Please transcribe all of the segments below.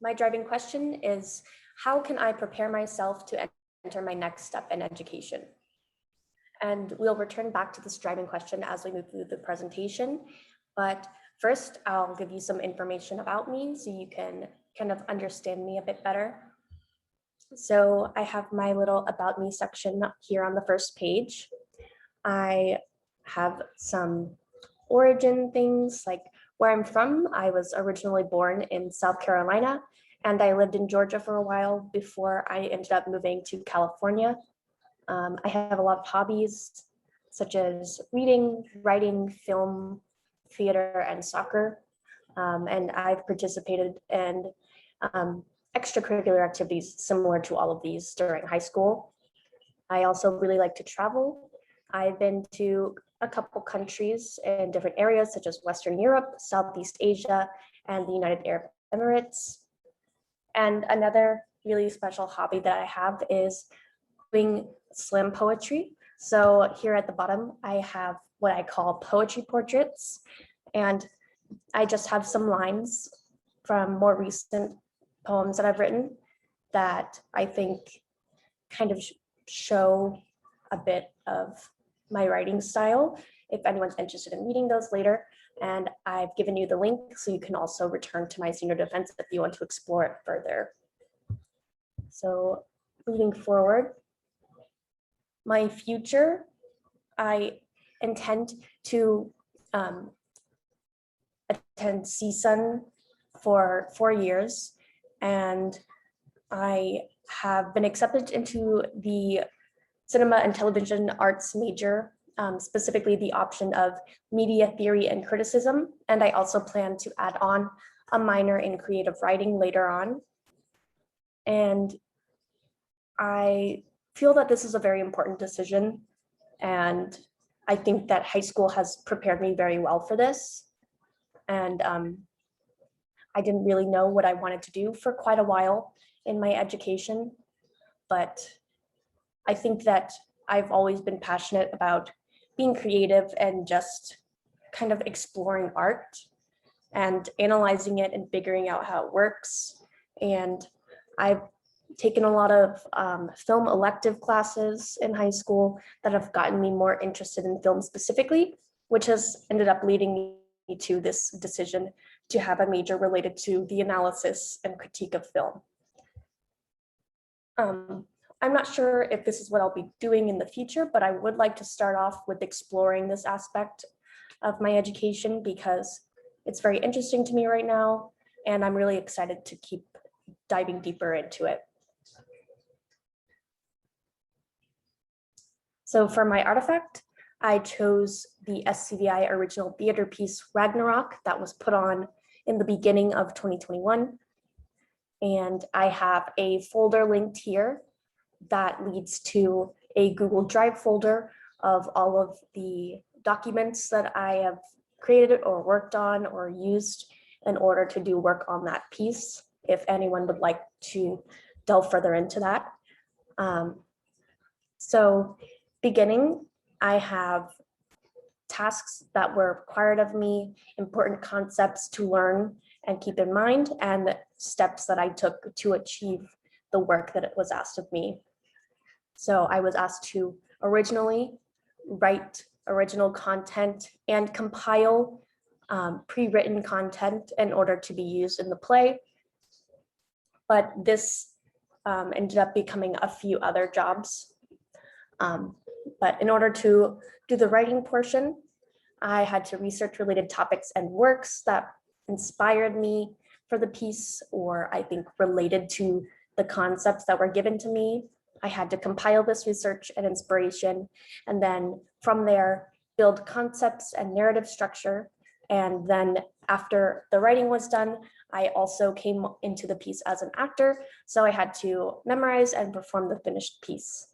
My driving question is, how can I prepare myself to enter my next step in education? And we'll return back to this driving question as we move through the presentation. But first, I'll give you some information about me so you can kind of understand me a bit better. So I have my little about me section here on the first page. I have some origin things like where I'm from. I was originally born in South Carolina, and I lived in Georgia for a while before I ended up moving to California. I have a lot of hobbies such as reading, writing, film, theater, and soccer. And I've participated in extracurricular activities similar to all of these during high school. I also really like to travel. I've been to a couple countries in different areas such as Western Europe, Southeast Asia, and the United Arab Emirates. And another really special hobby that I have is doing slam poetry. So here at the bottom, I have what I call poetry portraits. And I just have some lines from more recent poems that I've written that I think kind of show a bit of my writing style, if anyone's interested in reading those later. And I've given you the link so you can also return to my senior defense if you want to explore it further. So moving forward, my future, I intend to attend CSUN for 4 years, and I have been accepted into the cinema and television arts major, specifically the option of media theory and criticism. And I also plan to add on a minor in creative writing later on. And I feel that this is a very important decision. And I think that high school has prepared me very well for this. And I didn't really know what I wanted to do for quite a while in my education, but I think that I've always been passionate about being creative and just kind of exploring art and analyzing it and figuring out how it works. And I've taken a lot of film elective classes in high school that have gotten me more interested in film specifically, which has ended up leading me to this decision to have a major related to the analysis and critique of film. I'm not sure if this is what I'll be doing in the future, but I would like to start off with exploring this aspect of my education because it's very interesting to me right now, and I'm really excited to keep diving deeper into it. So for my artifact, I chose the SCVi original theater piece Ragnarok that was put on in the beginning of 2021. And I have a folder linked here that leads to a Google Drive folder of all of the documents that I have created or worked on or used in order to do work on that piece, if anyone would like to delve further into that. So beginning, I have tasks that were required of me, important concepts to learn and keep in mind, and steps that I took to achieve the work that it was asked of me. So I was asked to originally write original content and compile pre-written content in order to be used in the play. But this ended up becoming a few other jobs. But in order to do the writing portion, I had to research related topics and works that inspired me for the piece, or I think related to the concepts that were given to me. I had to compile this research and inspiration, and then from there, build concepts and narrative structure. And then after the writing was done, I also came into the piece as an actor, so I had to memorize and perform the finished piece.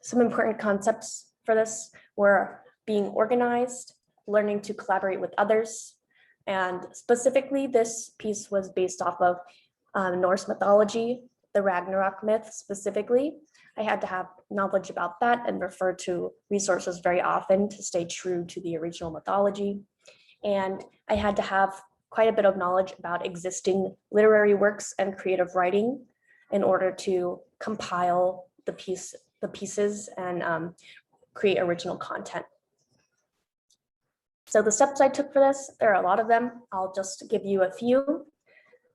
Some important concepts for this were being organized, learning to collaborate with others, and specifically this piece was based off of Norse mythology, the Ragnarok myth specifically. I had to have knowledge about that and refer to resources very often to stay true to the original mythology. And I had to have quite a bit of knowledge about existing literary works and creative writing in order to compile the pieces and create original content. So the steps I took for this, there are a lot of them. I'll just give you a few.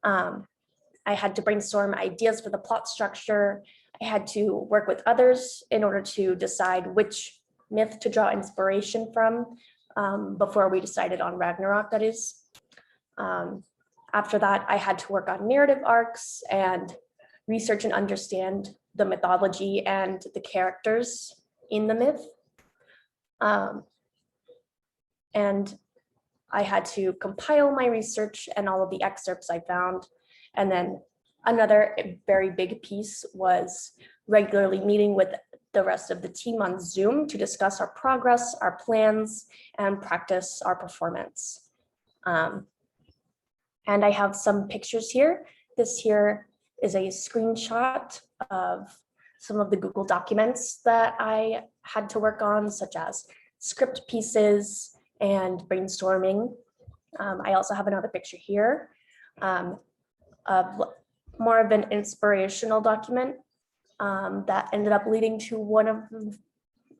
I had to brainstorm ideas for the plot structure. I had to work with others in order to decide which myth to draw inspiration from before we decided on Ragnarok, that is. After that, I had to work on narrative arcs and research and understand the mythology and the characters in the myth. And I had to compile my research and all of the excerpts I found. And then another very big piece was regularly meeting with the rest of the team on Zoom to discuss our progress, our plans, and practice our performance. And I have some pictures here. This here is a screenshot of some of the Google documents that I had to work on, such as script pieces and brainstorming. I also have another picture here of more of an inspirational document that ended up leading to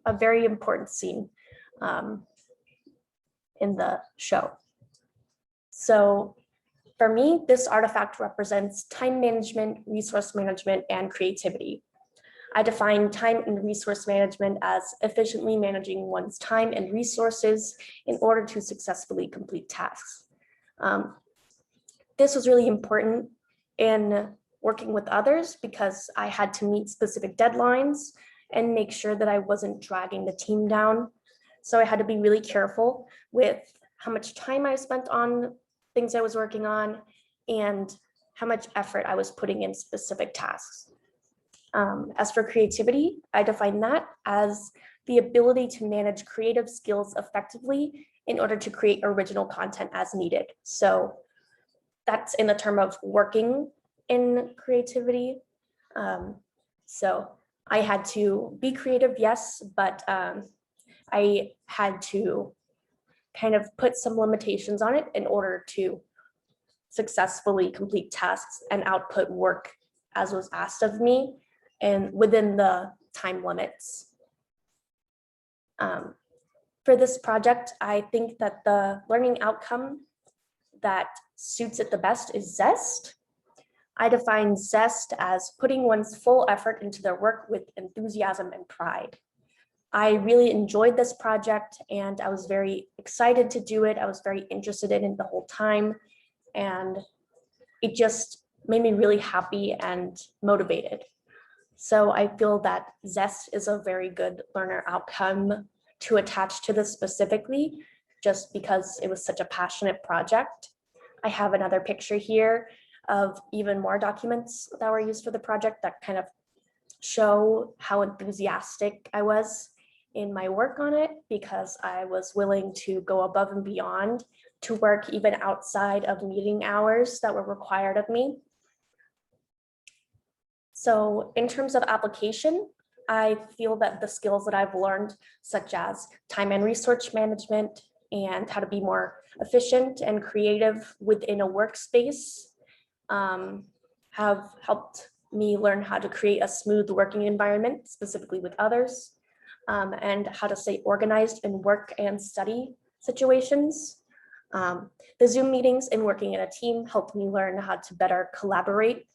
a very important scene in the show. So for me, this artifact represents time management, resource management, and creativity. I define time and resource management as efficiently managing one's time and resources in order to successfully complete tasks. This was really important in working with others because I had to meet specific deadlines and make sure that I wasn't dragging the team down. So I had to be really careful with how much time I spent on things I was working on and how much effort I was putting in specific tasks. As for creativity, I define that as the ability to manage creative skills effectively in order to create original content as needed. So that's in the term of working in creativity. So I had to be creative, yes, but I had to kind of put some limitations on it in order to successfully complete tasks and output work as was asked of me and within the time limits. For this project, I think that the learning outcome that suits it the best is zest. I define zest as putting one's full effort into their work with enthusiasm and pride. I really enjoyed this project and I was very excited to do it. I was very interested in it the whole time, and it just made me really happy and motivated. So I feel that zest is a very good learner outcome to attach to this specifically, just because it was such a passionate project. I have another picture here of even more documents that were used for the project that kind of show how enthusiastic I was in my work on it, because I was willing to go above and beyond to work even outside of meeting hours that were required of me. So in terms of application, I feel that the skills that I've learned, such as time and resource management and how to be more efficient and creative within a workspace, have helped me learn how to create a smooth working environment, specifically with others, and how to stay organized in work and study situations. The Zoom meetings and working in a team helped me learn how to better collaborate.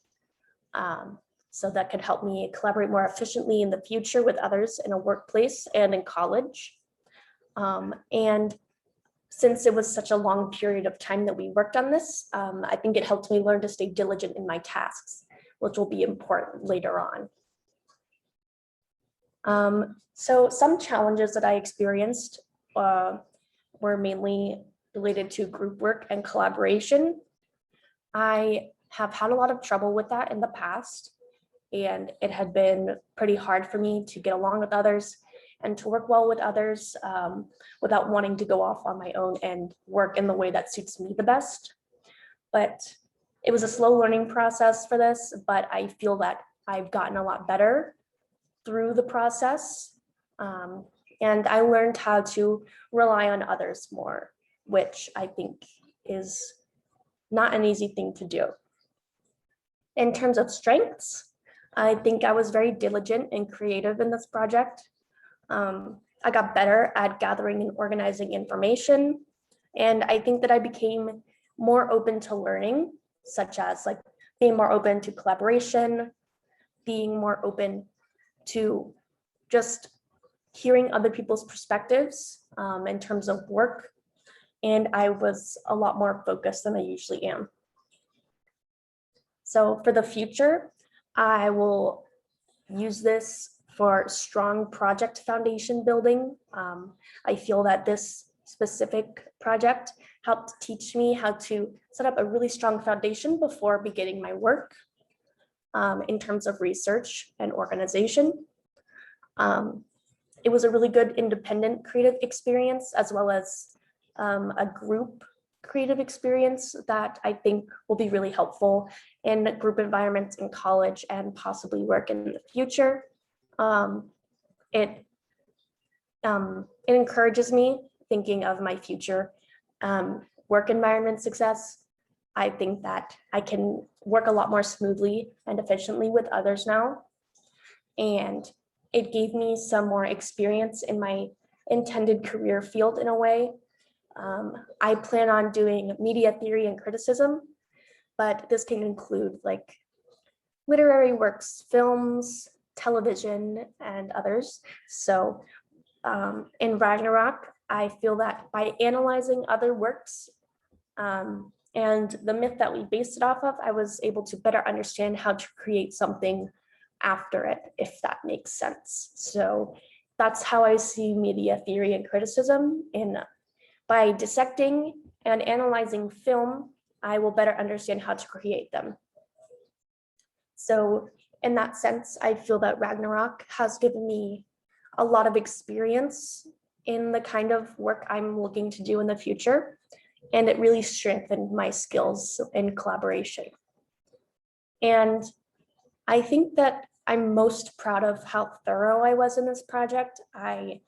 So that could help me collaborate more efficiently in the future with others in a workplace and in college. And since it was such a long period of time that we worked on this, I think it helped me learn to stay diligent in my tasks, which will be important later on. So some challenges that I experienced were mainly related to group work and collaboration. I have had a lot of trouble with that in the past, and it had been pretty hard for me to get along with others and to work well with others without wanting to go off on my own and work in the way that suits me the best. But it was a slow learning process for this, but I feel that I've gotten a lot better through the process. And I learned how to rely on others more, which I think is not an easy thing to do. In terms of strengths, I think I was very diligent and creative in this project. I got better at gathering and organizing information. And I think that I became more open to learning, such as like being more open to collaboration, being more open to just hearing other people's perspectives in terms of work. And I was a lot more focused than I usually am. So for the future, I will use this for strong project foundation building. I feel that this specific project helped teach me how to set up a really strong foundation before beginning my work in terms of research and organization. It was a really good independent creative experience, as well as a group creative experience that I think will be really helpful in group environments in college and possibly work in the future. It encourages me thinking of my future work environment success. I think that I can work a lot more smoothly and efficiently with others now. And it gave me some more experience in my intended career field in a way. I plan on doing media theory and criticism, but this can include like literary works, films, television, and others. So in Ragnarok, I feel that by analyzing other works and the myth that we based it off of, I was able to better understand how to create something after it, if that makes sense. So that's how I see media theory and criticism. By dissecting and analyzing film, I will better understand how to create them. So in that sense, I feel that Ragnarok has given me a lot of experience in the kind of work I'm looking to do in the future. And it really strengthened my skills in collaboration. And I think that I'm most proud of how thorough I was in this project. I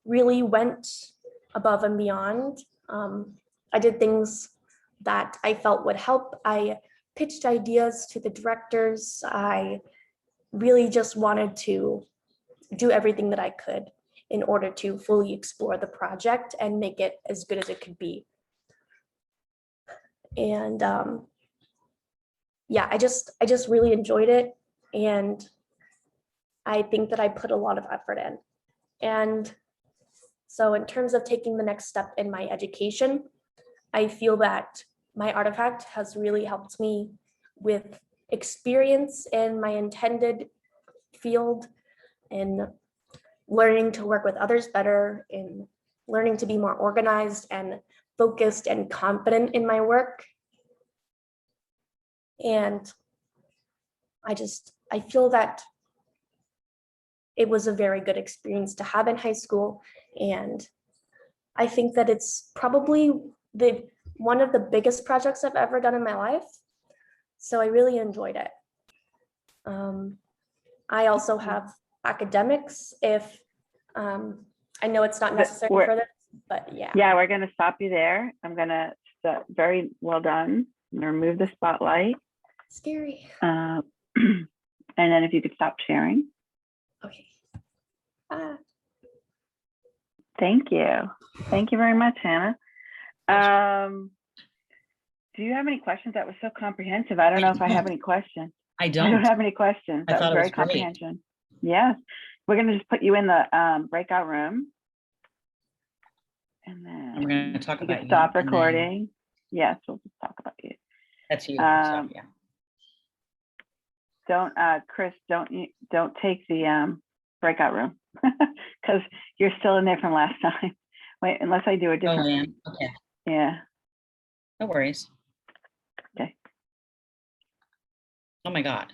really went above and beyond. I did things that I felt would help. I pitched ideas to the directors. I really just wanted to do everything that I could in order to fully explore the project and make it as good as it could be. And yeah, I just really enjoyed it. And I think that I put a lot of effort in. And so in terms of taking the next step in my education, I feel that my artifact has really helped me with experience in my intended field, in learning to work with others better, in learning to be more organized and focused and confident in my work. And I feel that it was a very good experience to have in high school. And I think that it's probably one of the biggest projects I've ever done in my life. So I really enjoyed it. I also have academics if, I know it's not necessary for this, but yeah. Yeah, we're gonna stop you there. I'm gonna, very well done. I'm gonna remove the spotlight. Scary. And then if you could stop sharing. Okay. Thank you. Thank you very much, Hannah. Do you have any questions? That was so comprehensive. I don't know if I have any questions. I don't. I don't have any questions. That was very comprehensive. Yes. We're going to just put you in the breakout room. And then we're going to talk about you. Stop recording. Yes, we'll just talk about you. That's you. Yeah. Don't, Chris, don't take the breakout room because you're still in there from last time. Wait, unless I do a different. Oh, okay. Yeah. No worries. Okay. Oh my God.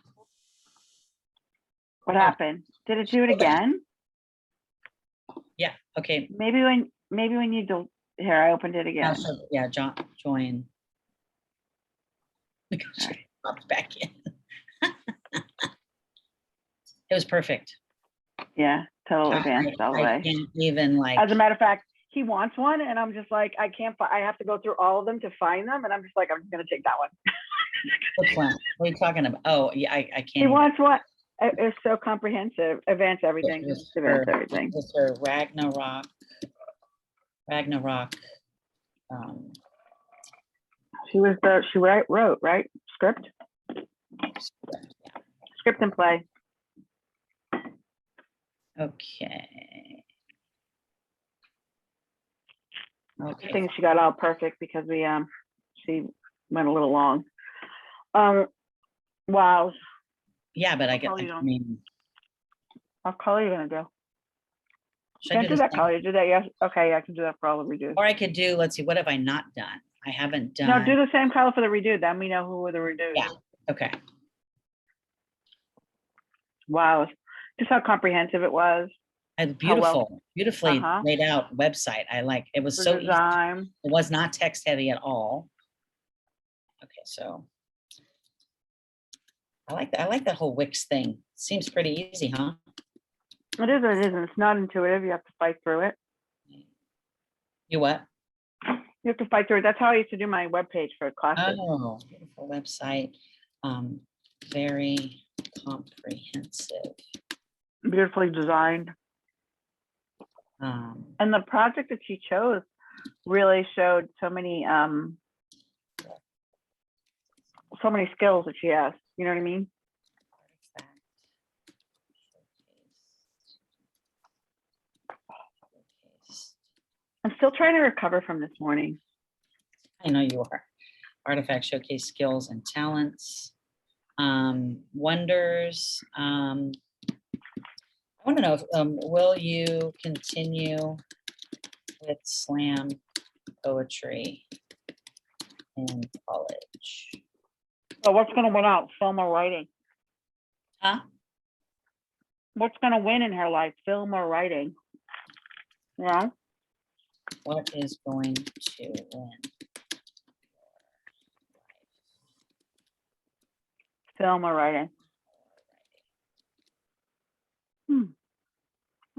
What happened? Did it do it again? Yeah. Okay. Maybe when you do. Here, I opened it again. Yeah. Join. She popped back in. It was perfect. Yeah, total advanced all the way. I can't even like. As a matter of fact, he wants one, and I'm just like, I can't. I have to go through all of them to find them, and I'm just like, I'm just gonna take that one. Which one? What are you talking about? Oh, yeah, I can't. He even- wants one. It's so comprehensive. Advanced everything. It was Just advanced her- everything. it was her Ragnarok. She wrote, right? Script and play. Okay. I Okay. think she got all perfect because she went a little long. Wow. Yeah, but I get. Oh, you I don't- mean, What color are you gonna do? should I Can't do do the that same? color. You do that, yes. Okay, I can do that for all the redos. Or I could do. Let's see. What have I not done? I haven't done. No, do the same color for the redo. Then we know who were the redos. Yeah. Okay. Wow. Just how comprehensive it was. And How well- beautiful, beautifully Uh-huh. laid out website. I like. It was The so easy. design. It was not text heavy at all. Okay, so I like that. I like that whole Wix thing. Seems pretty easy, huh? It is or it isn't. It's not intuitive. You have to fight through it. You what? You have to fight through it. That's how I used to do my webpage for classes. Oh, beautiful website. Very comprehensive. Beautifully designed. And the project that she chose really showed so many skills that she has. You know what I mean? Artifact, showcase. I'm still trying to recover from this morning. I know you are. Artifact showcase skills and talents. Wonders. I want to know if will you continue with slam poetry in college? So what's going to win out? Film or writing? Huh? What's going to win in her life? Film or writing? Yeah. What is going to win? Film or writing?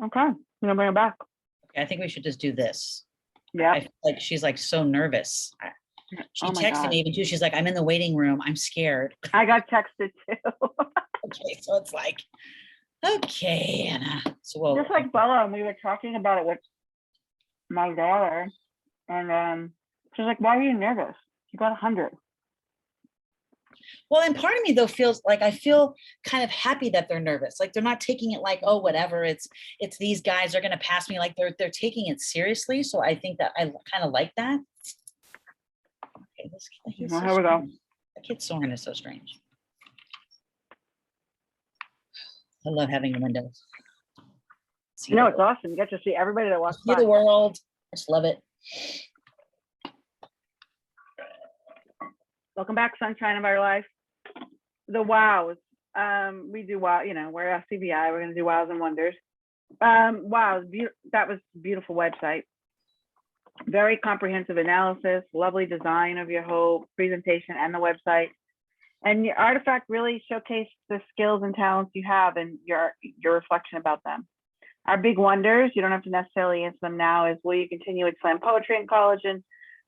Okay. I'm gonna bring it back. Okay, I think we should just do this. Yeah. I feel like she's like so nervous. She Oh my texted God. me even too. She's like, I'm in the waiting room. I'm scared. I got texted too. Okay, so it's like, okay, Anna. So well, Just like Bella, and we were talking about it with my daughter, and she's like, "Why are you nervous? You got 100." well, and part of me though feels like I feel kind of happy that they're nervous. Like they're not taking it like, oh, whatever. It's these guys are gonna pass me. Like they're taking it seriously. So I think that I kind of like that. Okay, he's Well, so here we go. strange. That kid Soren is so strange. I love having the windows. See You know, the it's awesome. You get to see everybody that walks see by. the world. I just love it. Welcome back, sunshine of our life. The wows. We do wow. You know, we're SCVi. We're gonna do wows and wonders. Wow, that was a beautiful website. Very comprehensive analysis, lovely design of your whole presentation and the website. And your artifact really showcased the skills and talents you have and your reflection about them. Our big wonders, you don't have to necessarily answer them now, is will you continue with slam poetry in college, and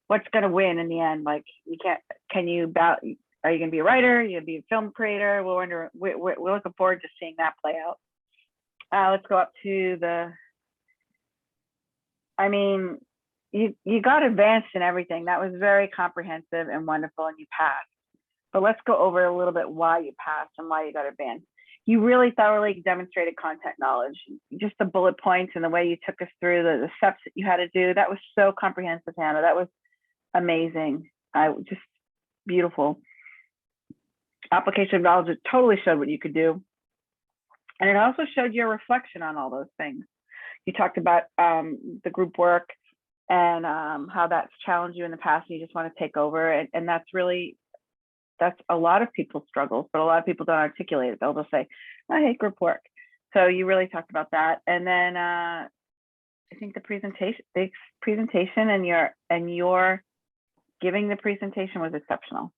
what's going to win in the end? Like, you can't, are you going to be a writer? Are you going to be a film creator? We're looking forward to seeing that play out. Let's go up to you got advanced in everything. That was very comprehensive and wonderful, and you passed. But let's go over a little bit why you passed and why you got advanced. You really thoroughly demonstrated content knowledge, just the bullet points and the way you took us through the steps that you had to do. That was so comprehensive, Hannah. That was amazing. Just beautiful. Application of knowledge, it totally showed what you could do. And it also showed your reflection on all those things. You talked about the group work and how that's challenged you in the past, and you just want to take over. And that's a lot of people's struggles, but a lot of people don't articulate it. They'll just say, I hate group work. So you really talked about that. And then I think the presentation and your giving the presentation was exceptional.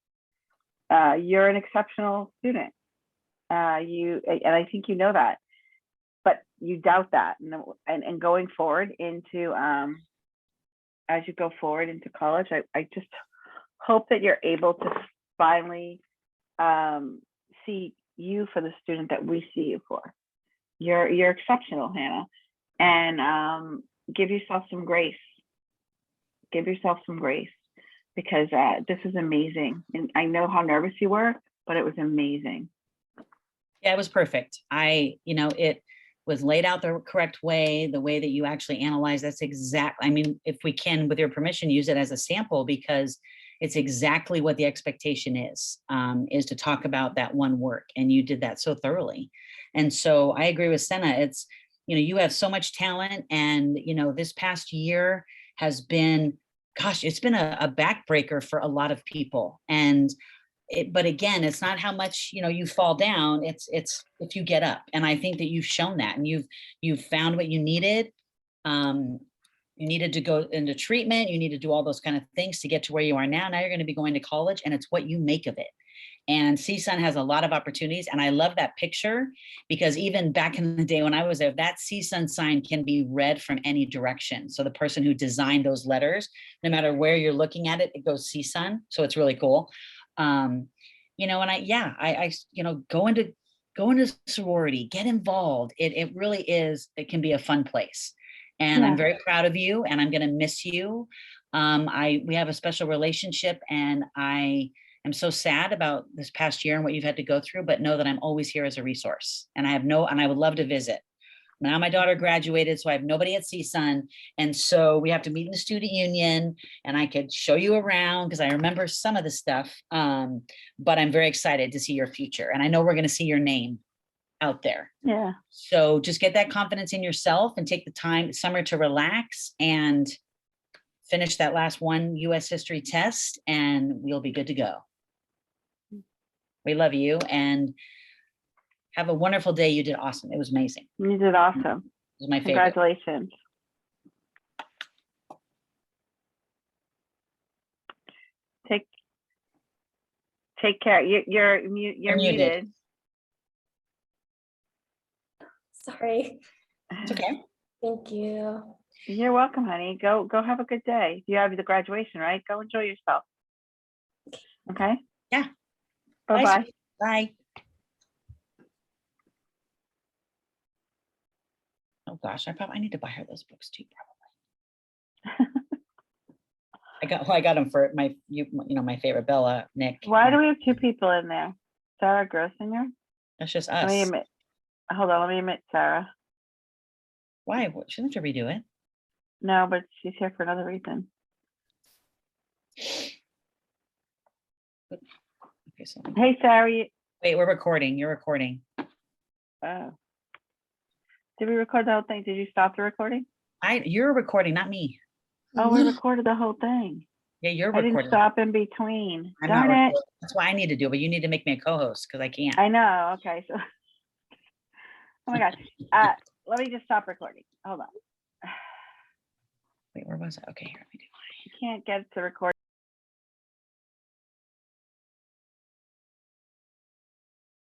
You're an exceptional student. And I think you know that, but you doubt that. And going forward into as you go forward into college. I just hope that you're able to finally see you for the student that we see you for. You're exceptional, Hannah, and give yourself some grace. Give yourself some grace, because this is amazing. And I know how nervous you were, but it was amazing. Yeah, it was perfect. It was laid out the correct way, the way that you actually analyze. That's exactly, I mean, if we can, with your permission, use it as a sample, because it's exactly what the expectation is to talk about that one work. And you did that so thoroughly. And so I agree with Senna. It's, you have so much talent, and, this past year has been, gosh, it's been a backbreaker for a lot of people. And but again, it's not how much, you fall down, it's if you get up. And I think that you've shown that, and you've found what you needed. You needed to go into treatment, you need to do all those kind of things to get to where you are now. Now you're going to be going to college, and it's what you make of it. And CSUN has a lot of opportunities. And I love that picture, because even back in the day when I was there, that CSUN sign can be read from any direction. So the person who designed those letters, no matter where you're looking at it, it goes CSUN. So it's really cool. And I go into sorority, get involved. It really is, it can be a fun place. And Yeah. I'm very proud of you, and I'm going to miss you. We have a special relationship, and I am so sad about this past year and what you've had to go through, but know that I'm always here as a resource. And I would love to visit. Now my daughter graduated, so I have nobody at CSUN. And so we have to meet in the student union, and I could show you around because I remember some of the stuff. But I'm very excited to see your future. And I know we're going to see your name out there. Yeah. So just get that confidence in yourself and take the summer to relax and finish that last one US history test, and we'll be good to go. We love you, and have a wonderful day. You did awesome. It was amazing. You did awesome. It was my favorite. Congratulations. Take care. You're muted. Sorry. It's okay. Thank you. You're welcome, honey. Go have a good day. You have the graduation, right? Go enjoy yourself. Okay? Yeah. Bye-bye. Bye. Oh gosh, I need to buy her those books too, probably. I got them for my favorite Bella, Nick. Why do we have two people in there? Sarah Grossinger? That's just Let us. me admit. Hold on, let me admit Sarah. Why? She doesn't have to redo it. No, but she's here for another reason. Okay, so Hey, Sarah. wait, we're recording. You're recording. Oh. Did we record the whole thing? Did you stop the recording? You're recording, not me. Oh, we recorded the whole thing. Yeah, you're I recording. didn't stop in between. I'm Darn not it. recording. That's why I need to do it, but you need to make me a co-host because I can't. I know. Okay. So, oh my God. Let me just stop recording. Hold on. Wait, where was I? Okay, here, let me do it. You can't get to record.